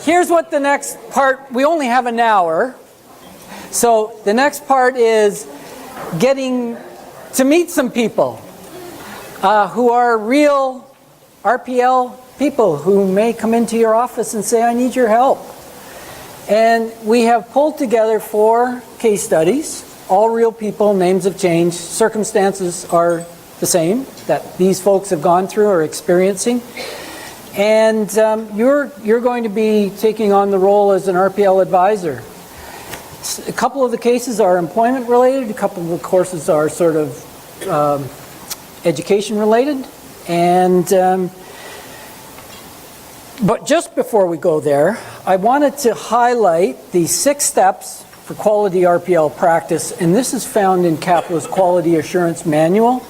here's what the next part, we only have an hour. So the next part is getting to meet some people who are real RPL people who may come into your office and say, I need your help. And we have pulled together 4 case studies, all real people, names have changed, circumstances are the same that these folks have gone through or experiencing. And you're going to be taking on the role as an RPL advisor. A couple of the cases are employment related, a couple of the courses are sort of education related. And but just before we go there, I wanted to highlight the 6 steps for quality RPL practice, and this is found in CAPLA's Quality Assurance Manual.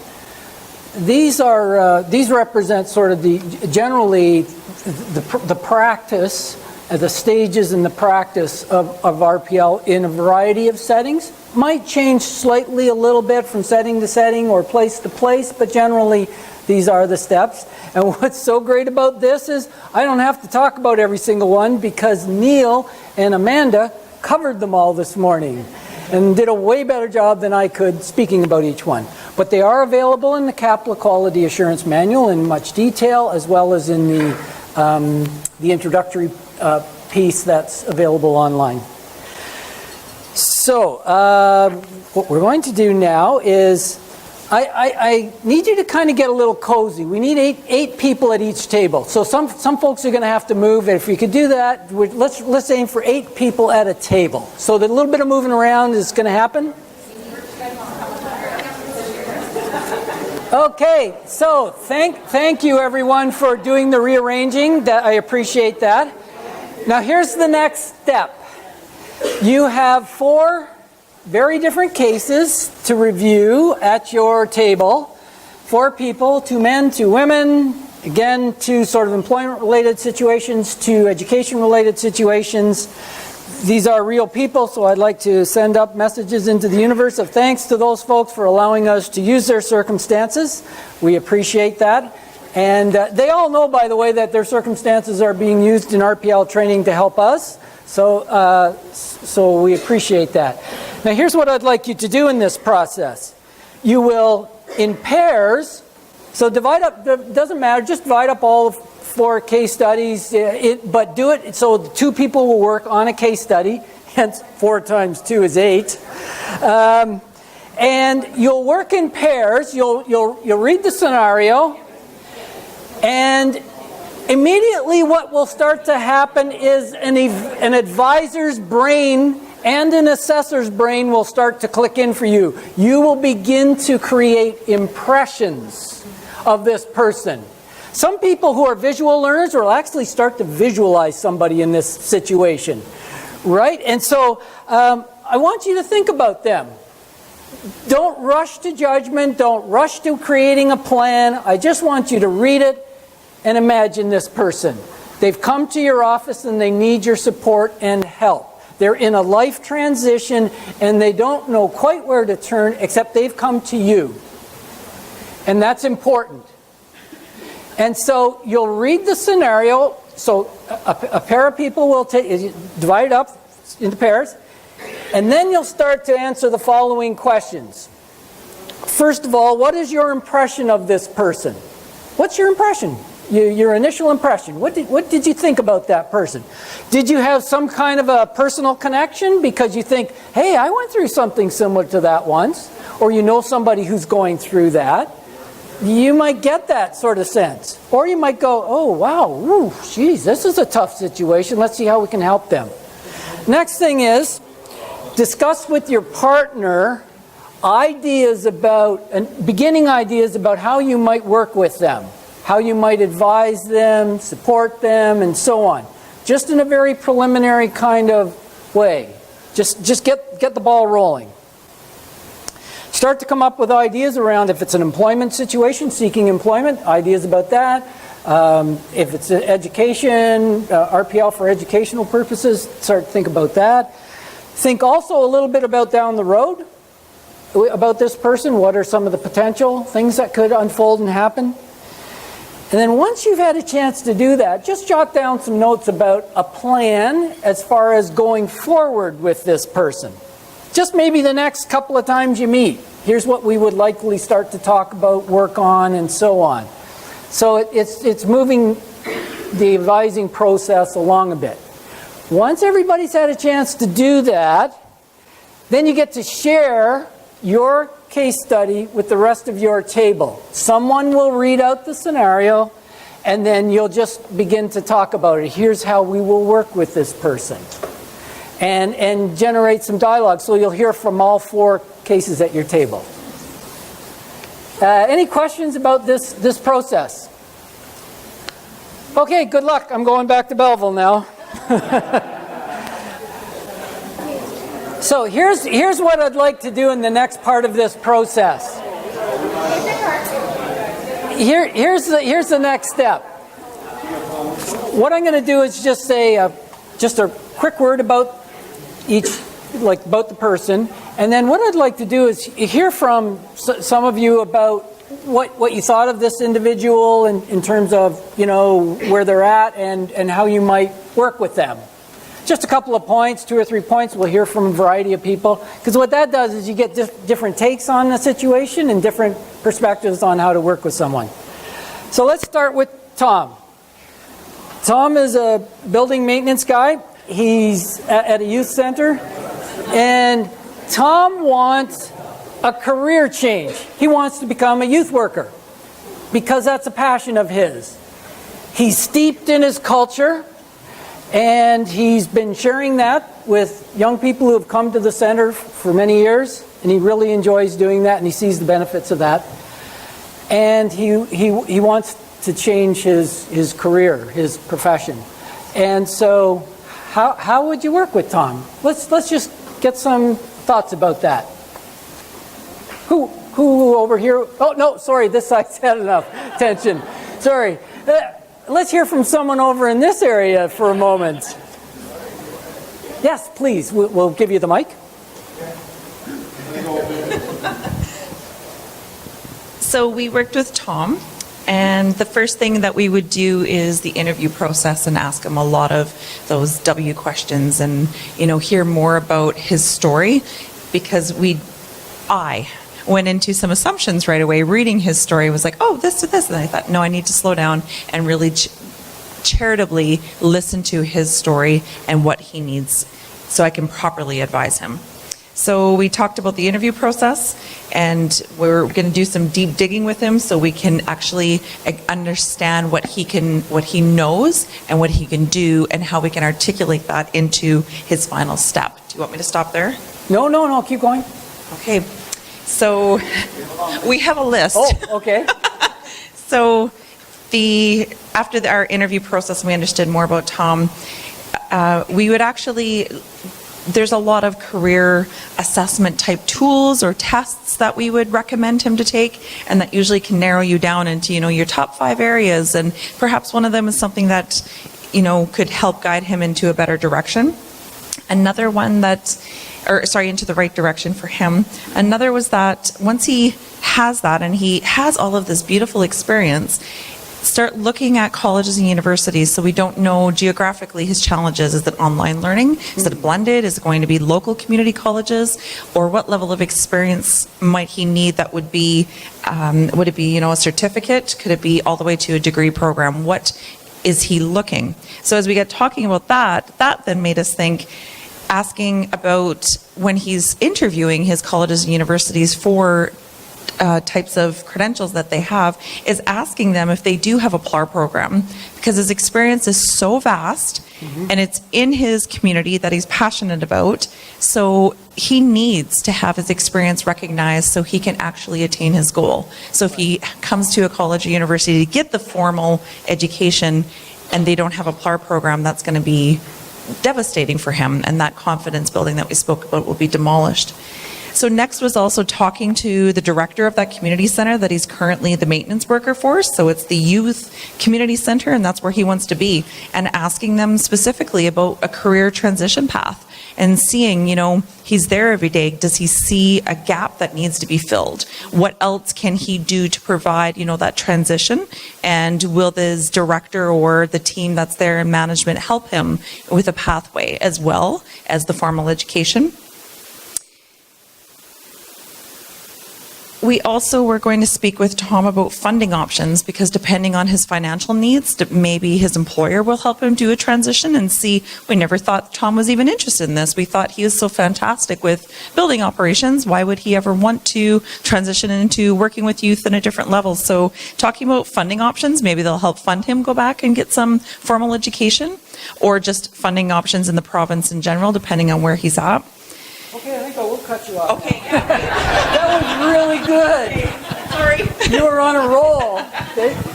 These represent sort of generally the practice, the stages in the practice of RPL in a variety of settings. Might change slightly a little bit from setting to setting or place to place, but generally these are the steps. And what's so great about this is I don't have to talk about every single one because Neil and Amanda covered them all this morning and did a way better job than I could speaking about each one. But they are available in the CAPLA Quality Assurance Manual in much detail, as well as in the introductory piece that's available online. So what we're going to do now is I need you to kind of get a little cozy. We need eight people at each table. So some folks are going to have to move. If we could do that, let's aim for 8 people at a table. So that a little bit of moving around is going to happen. Okay, so thank you everyone for doing the rearranging. That I appreciate that. Now here's the next step. You have 4 very different cases to review at your table. 4 people, 2 men, 2 women, again 2 sort of employment related situations, 2 education related situations. These are real people, so I'd like to send up messages into the universe of thanks to those folks for allowing us to use their circumstances. We appreciate that. And they all know, by the way, that their circumstances are being used in RPL training to help us. So we appreciate that. Now here's what I'd like you to do in this process. You will, in pairs, so divide up, doesn't matter, just divide up all 4 case studies, but do it so 2 people will work on a case study, hence 4 times 2 is 8. And you'll work in pairs, you'll read the scenario, and immediately what will start to happen is an advisor's brain and an assessor's brain will start to click in for you. You will begin to create impressions of this person. Some people who are visual learners will actually start to visualize somebody in this situation, right? And so I want you to think about them. Don't rush to judgment. Don't rush to creating a plan. I just want you to read it and imagine this person. They've come to your office and they need your support and help. They're in a life transition and they don't know quite where to turn except they've come to you. And that's important. And so you'll read the scenario. So a pair of people will divide it up into pairs. And then you'll start to answer the following questions. First of all, what is your impression of this person? What's your impression? Your initial impression. What did you think about that person? Did you have some kind of a personal connection because you think, hey, I went through something similar to that once, or you know somebody who's going through that? You might get that sort of sense. Or you might go, oh, wow, ooh, geez, this is a tough situation. Let's see how we can help them. Next thing is, discuss with your partner beginning ideas about how you might work with them. How you might advise them, support them, and so on. Just in a very preliminary kind of way. Just get the ball rolling. Start to come up with ideas around if it's an employment situation, seeking employment, ideas about that. If it's education, RPL for educational purposes, start to think about that. Think also a little bit about down the road, about this person. What are some of the potential things that could unfold and happen? And then once you've had a chance to do that, just jot down some notes about a plan as far as going forward with this person. Just maybe the next couple of times you meet. Here's what we would likely start to talk about, work on, and so on. So it's moving the advising process along a bit. Once everybody's had a chance to do that, then you get to share your case study with the rest of your table. Someone will read out the scenario, and then you'll just begin to talk about it. Here's how we will work with this person. And generate some dialogue, so you'll hear from all 4 cases at your table. Any questions about this process? Okay, good luck. I'm going back to Belleville now. So here's what I'd like to do in the next part of this process. Here's the next step. What I'm going to do is just say just a quick word about about the person, and then what I'd like to do is hear from some of you about what you thought of this individual in terms of where they're at and how you might work with them. Just a couple of points, 2 or 3 points. We'll hear from a variety of people. Because what that does is you get different takes on the situation and different perspectives on how to work with someone. So let's start with Tom. Tom is a building maintenance guy. He's at a youth center. And Tom wants a career change. He wants to become a youth worker because that's a passion of his. He's steeped in his culture. And he's been sharing that with young people who have come to the center for many years, and he really enjoys doing that, and he sees the benefits of that. And he wants to change his career, his profession. And so, how would you work with Tom? Let's just get some thoughts about that. Who over here? Oh no, sorry, this side's had enough attention. Sorry. Let's hear from someone over in this area for a moment. Yes, please. We'll give you the mic. So we worked with Tom, and the first thing that we would do is the interview process and ask him a lot of those W questions and, hear more about his story, because I went into some assumptions right away. Reading his story was like, oh, this to this. And I thought, no, I need to slow down and really charitably listen to his story and what he needs so I can properly advise him. So we talked about the interview process, and we're going to do some deep digging with him so we can actually understand what he knows and what he can do and how we can articulate that into his final step. Do you want me to stop there? No, keep going. Okay. So we have a list. Oh, okay. So after our interview process, we understood more about Tom. We would actually, there's a lot of career assessment type tools or tests that we would recommend him to take, and that usually can narrow you down into, your top 5 areas. And perhaps one of them is something that, could help guide him into a better direction. Another one into the right direction for him. Another was that once he has that and he has all of this beautiful experience, start looking at colleges and universities. So we don't know geographically his challenges. Is it online learning? Is it blended? Is it going to be local community colleges? Or what level of experience might he need that would be, would it be, a certificate? Could it be all the way to a degree program? What is he looking? So as we get talking about that then made us think, asking about when he's interviewing his colleges and universities for types of credentials that they have, is asking them if they do have a PLAR program, because his experience is so vast and it's in his community that he's passionate about. So he needs to have his experience recognized so he can actually attain his goal. So if he comes to a college or university to get the formal education and they don't have a PLAR program, that's going to be devastating for him, and that confidence building that we spoke about will be demolished. So next was also talking to the director of that community center that he's currently the maintenance worker for. So it's the youth community center, and that's where he wants to be, and asking them specifically about a career transition path and seeing, he's there every day. Does he see a gap that needs to be filled? What else can he do to provide, that transition? And will this director or the team that's there in management help him with a pathway as well as the formal education? We also were going to speak with Tom about funding options, because depending on his financial needs, maybe his employer will help him do a transition and see. We never thought Tom was even interested in this. We thought he is so fantastic with building operations. Why would he ever want to transition into working with youth in a different level? So talking about funding options, maybe they'll help fund him go back and get some formal education, or just funding options in the province in general, depending on where he's at. Okay, I think I will cut you off. Okay. That was really good. Sorry. You were on a roll.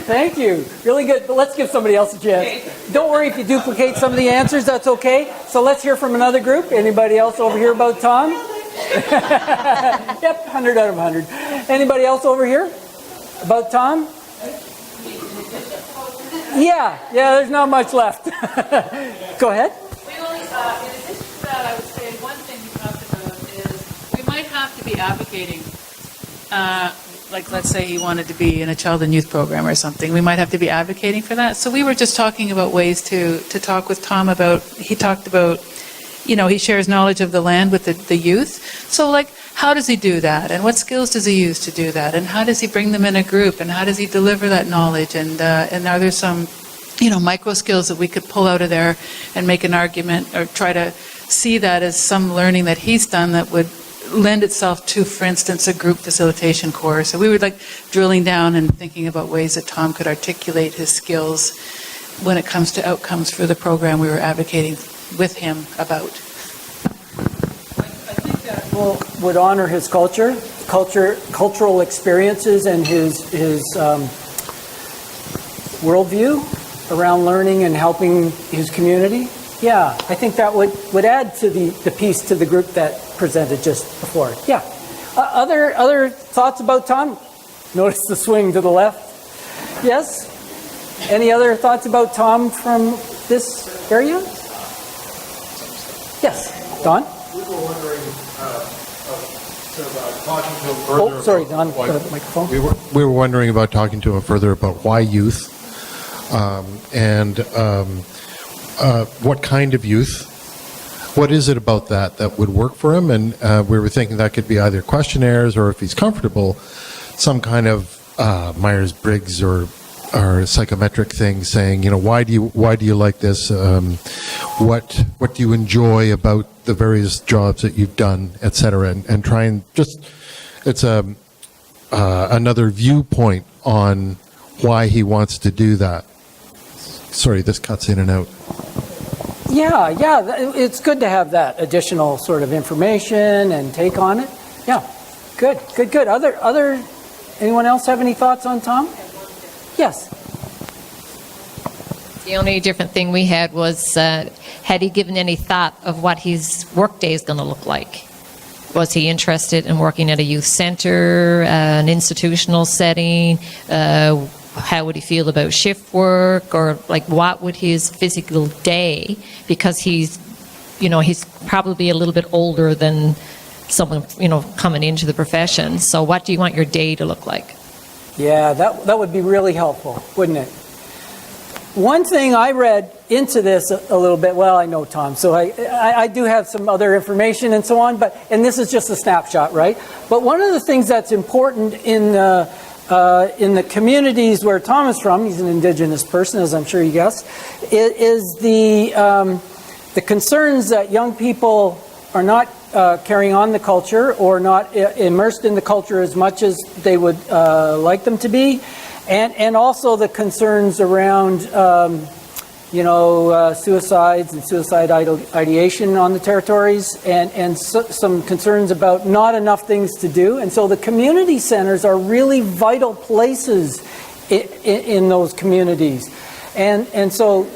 Thank you. Really good. But let's give somebody else a chance. Okay. Don't worry if you duplicate some of the answers. That's okay. So let's hear from another group. Anybody else over here about Tom? Yep, 100 out of 100. Anybody else over here about Tom? Yeah, there's not much left. Go ahead. In addition to that, I would say one thing you talked about is we might have to be advocating. Like, let's say he wanted to be in a child and youth program or something. We might have to be advocating for that. So we were just talking about ways to talk with Tom about, he talked about, he shares knowledge of the land with the youth. So, like, how does he do that? And what skills does he use to do that? And how does he bring them in a group? And how does he deliver that knowledge? And are there some micro skills that we could pull out of there and make an argument or try to see that as some learning that he's done that would lend itself to, for instance, a group facilitation course. So we were drilling down and thinking about ways that Tom could articulate his skills when it comes to outcomes for the program we were advocating with him about. I think that would honor his cultural experiences, and his worldview around learning and helping his community. Yeah, I think that would add to the piece to the group that presented just before. Yeah. Other thoughts about Tom? Notice the swing to the left. Yes? Any other thoughts about Tom from this area? Yes. Don? We were wondering, talking to him further. Oh, sorry, Don, the microphone. We were wondering about talking to him further about why youth, and what kind of youth. What is it about that would work for him? And we were thinking that could be either questionnaires, or if he's comfortable, some kind of Myers-Briggs or psychometric thing, saying, why do you like this? What do you enjoy about the various jobs that you've done, et cetera, and try and just, it's another viewpoint on why he wants to do that. Sorry, this cuts in and out. Yeah, it's good to have that additional sort of information and take on it. Yeah, good. Other, anyone else have any thoughts on Tom? Yes. The only different thing we had was, had he given any thought of what his work day is going to look like? Was he interested in working at a youth center, an institutional setting? How would he feel about shift work, or what would his physical day, because he's probably a little bit older than someone, coming into the profession. So what do you want your day to look like? Yeah, that would be really helpful, wouldn't it? One thing I read into this a little bit, well, I know Tom, so I do have some other information and so on, and this is just a snapshot, right? But one of the things that's important in the communities where Tom is from, he's an Indigenous person, as I'm sure you guessed, is the concerns that young people are not carrying on the culture, or not immersed in the culture as much as they would like them to be, and also the concerns around suicides and suicide ideation on the territories, and some concerns about not enough things to do. And so the community centers are really vital places in those communities. And so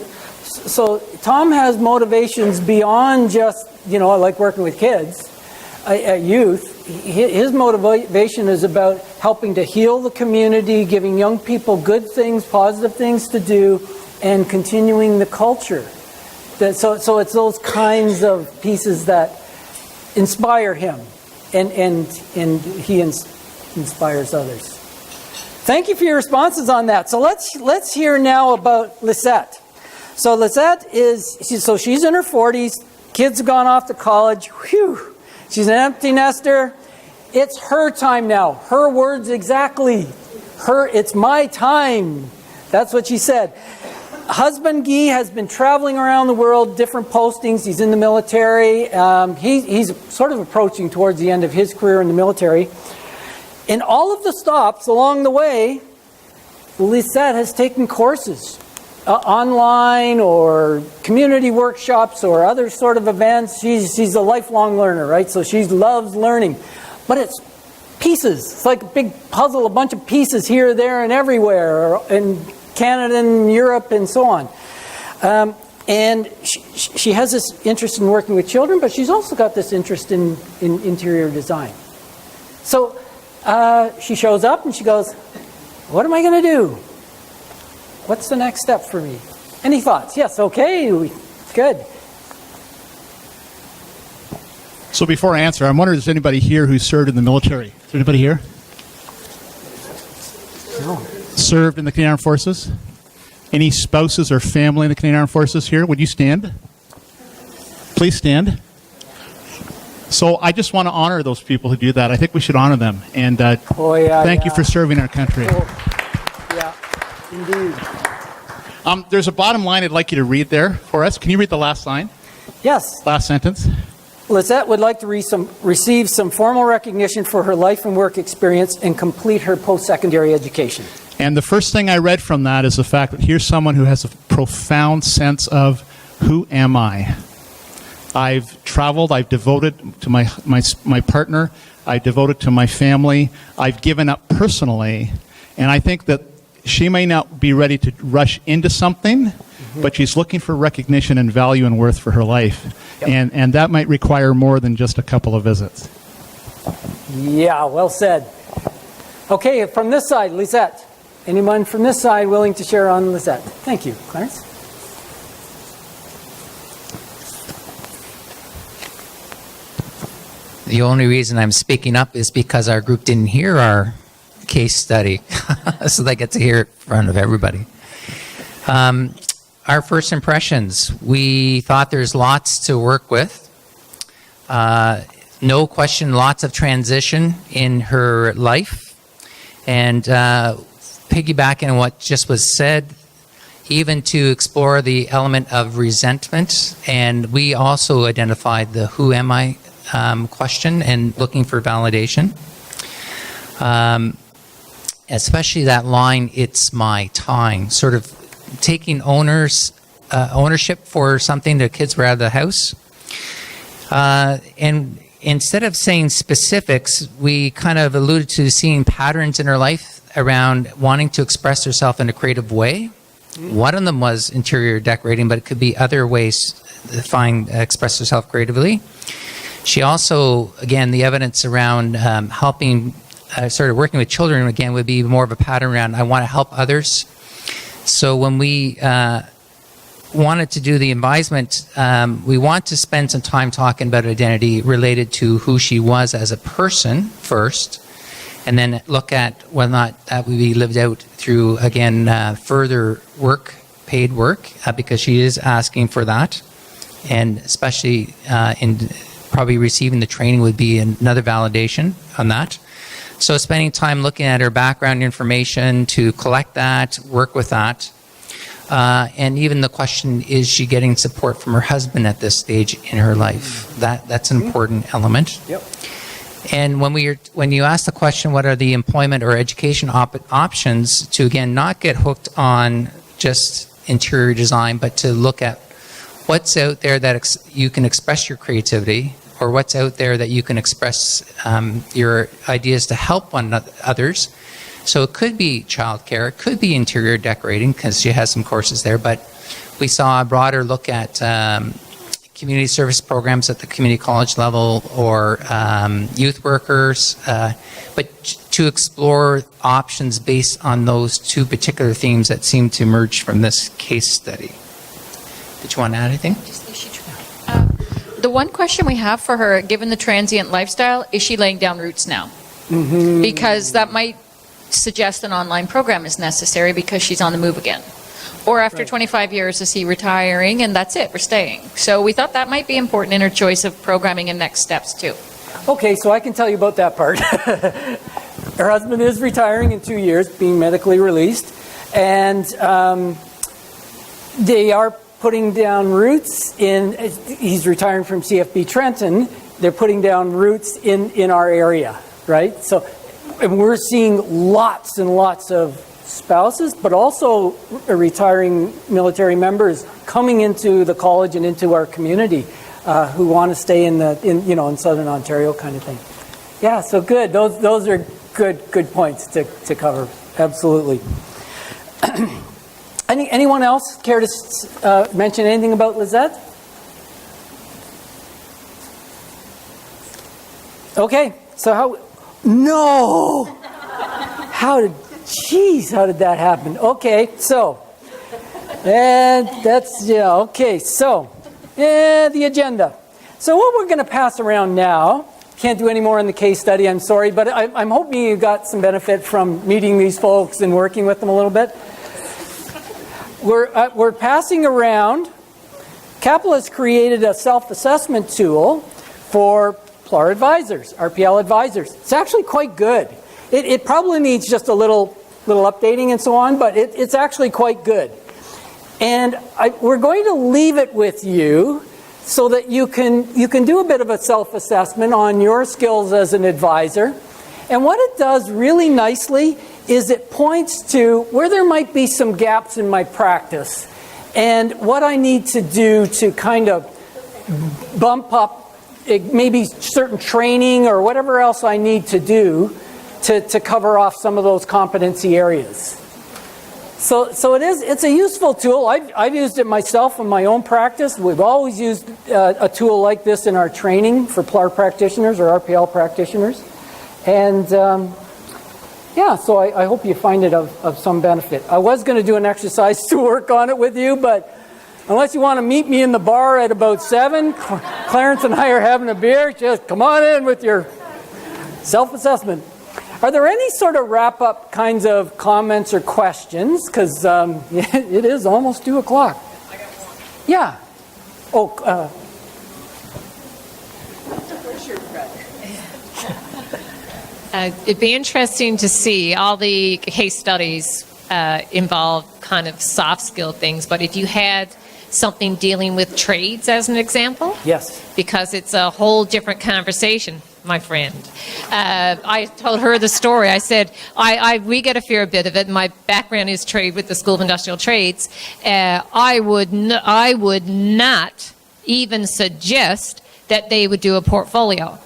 Tom has motivations beyond just, I like working with kids. youth, his motivation is about helping to heal the community, giving young people good things, positive things to do, and continuing the culture. So it's those kinds of pieces that inspire him, and he inspires others. Thank you for your responses on that. So let's hear now about Lisette. So Lisette she's in her 40s. Kids have gone off to college. Whew. She's an empty nester. It's her time now. Her words exactly. It's my time. That's what she said. Husband Guy has been traveling around the world, different postings. He's in the military. He's sort of approaching towards the end of his career in the military. In all of the stops along the way, Lisette has taken courses, online or community workshops or other sort of events. She's a lifelong learner, right? So she loves learning. But it's pieces. It's like a big puzzle, a bunch of pieces here, there, and everywhere. In Canada and Europe and so on. And she has this interest in working with children, but she's also got this interest in interior design. So she shows up and she goes, what am I going to do? What's the next step for me? Any thoughts? Yes, okay, good. So before I answer, I'm wondering if there's anybody here who served in the military. Is there anybody here? No. Served in the Canadian Armed Forces? Any spouses or family in the Canadian Armed Forces here? Would you stand? Please stand. So I just want to honor those people who do that. I think we should honor them. And thank you for serving our country. Cool. Yeah, indeed. There's a bottom line I'd like you to read there for us. Can you read the last line? Yes. Last sentence. Lisette would like to receive some formal recognition for her life and work experience and complete her post-secondary education. And the first thing I read from that is the fact that here's someone who has a profound sense of who am I? I've traveled, I've devoted to my partner, I've devoted to my family, I've given up personally, and I think that she may not be ready to rush into something, but she's looking for recognition and value and worth for her life. Yep. And that might require more than just a couple of visits. Yeah, well said. Okay, from this side, Lisette. Anyone from this side willing to share on Lisette? Thank you. Clarence? The only reason I'm speaking up is because our group didn't hear our case study, so they get to hear it in front of everybody. Our first impressions, we thought there's lots to work with. No question, lots of transition in her life. And piggybacking on what just was said, even to explore the element of resentment. And we also identified the who am I question and looking for validation. Especially that line, it's my time, sort of taking ownership for something the kids were out of the house. And instead of saying specifics, we kind of alluded to seeing patterns in her life around wanting to express herself in a creative way. One of them was interior decorating, but it could be other ways to express herself creatively. She also, again, the evidence around helping, sort of working with children, again, would be more of a pattern around I want to help others. So when we wanted to do the advisement, we want to spend some time talking about identity related to who she was as a person first, and then look at whether or not that would be lived out through, again, further work, paid work, because she is asking for that. And especially in probably receiving the training would be another validation on that. So spending time looking at her background information to collect that, work with that. And even the question, is she getting support from her husband at this stage in her life? That's an important element. Yep. And when you ask the question, what are the employment or education options, to again not get hooked on just interior design, but to look at what's out there that you can express your creativity, or what's out there that you can express your ideas to help others. So it could be childcare, it could be interior decorating, because she has some courses there, but we saw a broader look at community service programs at the community college level or youth workers, but to explore options based on those two particular themes that seem to emerge from this case study. Did you want to add anything? The one question we have for her, given the transient lifestyle, is she laying down roots now? Mm-hmm. Because that might suggest an online program is necessary because she's on the move again. Or after 25 years, is he retiring and that's it, we're staying. So we thought that might be important in her choice of programming and next steps too. Okay, so I can tell you about that part. Her husband is retiring in 2 years, being medically released, and they are putting down roots he's retiring from CFB Trenton, they're putting down roots in our area, right? So and we're seeing lots and lots of spouses, but also retiring military members coming into the college and into our community who want to stay in Southern Ontario kind of thing. Yeah, so good. Those are good points to cover. Absolutely. Anyone else care to mention anything about Lizette? Okay, so how did that happen? Okay, so, and that's, okay, so, the agenda. So what we're going to pass around now, can't do any more in the case study, I'm sorry, but I'm hoping you got some benefit from meeting these folks and working with them a little bit. We're passing around, CAPLA has created a self-assessment tool for PLAR advisors, RPL advisors. It's actually quite good. It probably needs just a little updating and so on, but it's actually quite good. And we're going to leave it with you so that you can do a bit of a self-assessment on your skills as an advisor. And what it does really nicely is it points to where there might be some gaps in my practice and what I need to do to kind of bump up maybe certain training or whatever else I need to do to cover off some of those competency areas. So it's a useful tool. I've used it myself in my own practice. We've always used a tool like this in our training for PLAR practitioners or RPL practitioners. And so I hope you find it of some benefit. I was going to do an exercise to work on it with you, but unless you want to meet me in the bar at about 7, Clarence and I are having a beer. Just come on in with your self-assessment. Are there any sort of wrap-up kinds of comments or questions? Because it is almost 2 o'clock. I got one. Yeah. Oh. It'd be interesting to see all the case studies involve kind of soft skill things, but if you had something dealing with trades as an example. Yes. Because it's a whole different conversation, my friend. I told her the story. I said, we get a fair bit of it. My background is trade with the School of Industrial Trades. I would not even suggest that they would do a portfolio.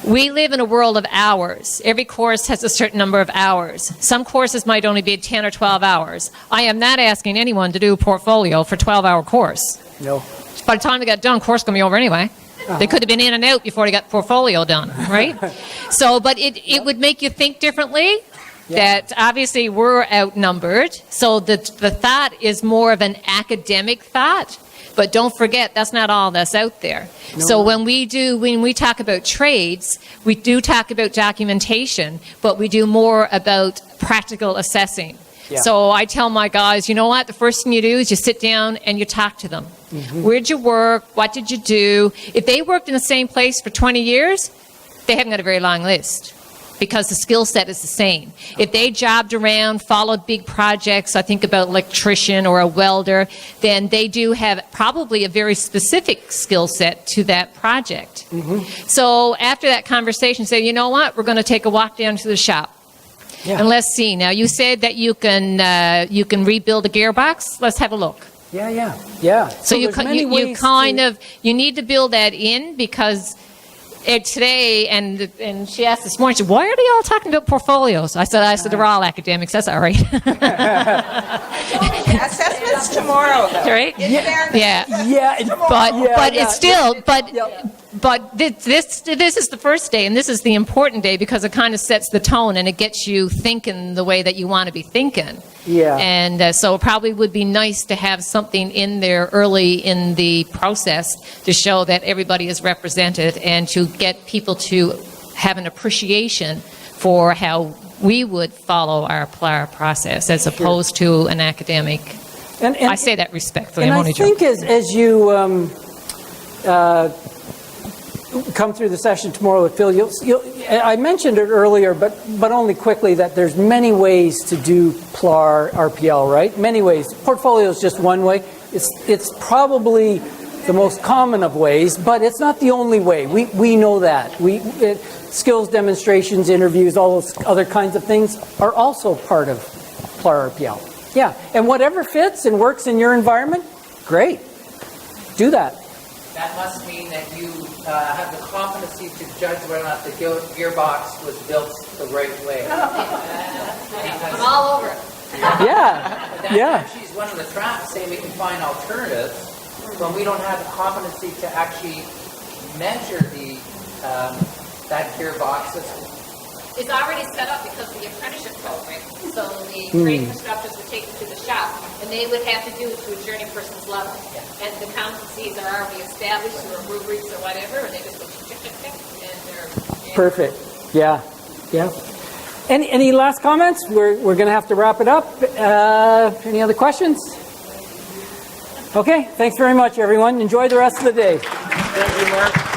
We live in a world of hours. Every course has a certain number of hours. Some courses might only be 10 or 12 hours. I am not asking anyone to do a portfolio for a 12-hour course. No. By the time they got done, course going to be over anyway. Uh-huh. They could have been in and out before they got the portfolio done, right? But it would make you think differently. Yeah. That obviously we're outnumbered. So the thought is more of an academic thought. But don't forget, that's not all that's out there. No. So when we talk about trades, we do talk about documentation, but we do more about practical assessing. Yeah. So I tell my guys, you know what? The first thing you do is you sit down and you talk to them. Mm-hmm. Where'd you work? What did you do? If they worked in the same place for 20 years, they haven't got a very long list, because the skill set is the same. If they jobbed around, followed big projects, I think about electrician or a welder, then they do have probably a very specific skill set to that project. Mm-hmm. So after that conversation, say, you know what, we're going to take a walk down to the shop. Yeah. And let's see. Now, you said that you can rebuild a gearbox. Let's have a look. Yeah. So you need to build that in, because today, and she asked this morning, she said, why are they all talking about portfolios? I said they're all academics. That's all right. Assessments tomorrow, though. Right? Yeah. But this is the first day, and this is the important day because it kind of sets the tone and it gets you thinking the way that you want to be thinking. Yeah. And so it probably would be nice to have something in there early in the process to show that everybody is represented and to get people to have an appreciation for how we would follow our process as opposed to an academic. And I say that respectfully. And I'm I only think joking. as you come through the session tomorrow with Phil, I mentioned it earlier, but only quickly, that there's many ways to do PLAR, RPL, right? Many ways. Portfolio is just one way. It's probably the most common of ways, but it's not the only way. We know that. Skills demonstrations, interviews, all those other kinds of things are also part of PLAR, RPL. Yeah, and whatever fits and works in your environment, great. Do that. That must mean that you have the competency to judge whether or not the gearbox was built the right way. I'm all over it. Yeah. She's one of the traps saying we can find alternatives when we don't have the competency to actually measure that gearbox. It's already set up because of the apprenticeship program. So the training instructors would take them to the shop, and they would have to do it to a journey person's level. And the competencies are already established through rubrics or whatever, and they just go tick, tick, tick, and they're... Perfect. Yeah. Any last comments? We're going to have to wrap it up. Any other questions? Okay. Thanks very much, everyone. Enjoy the rest of the day. Thank you, Mark.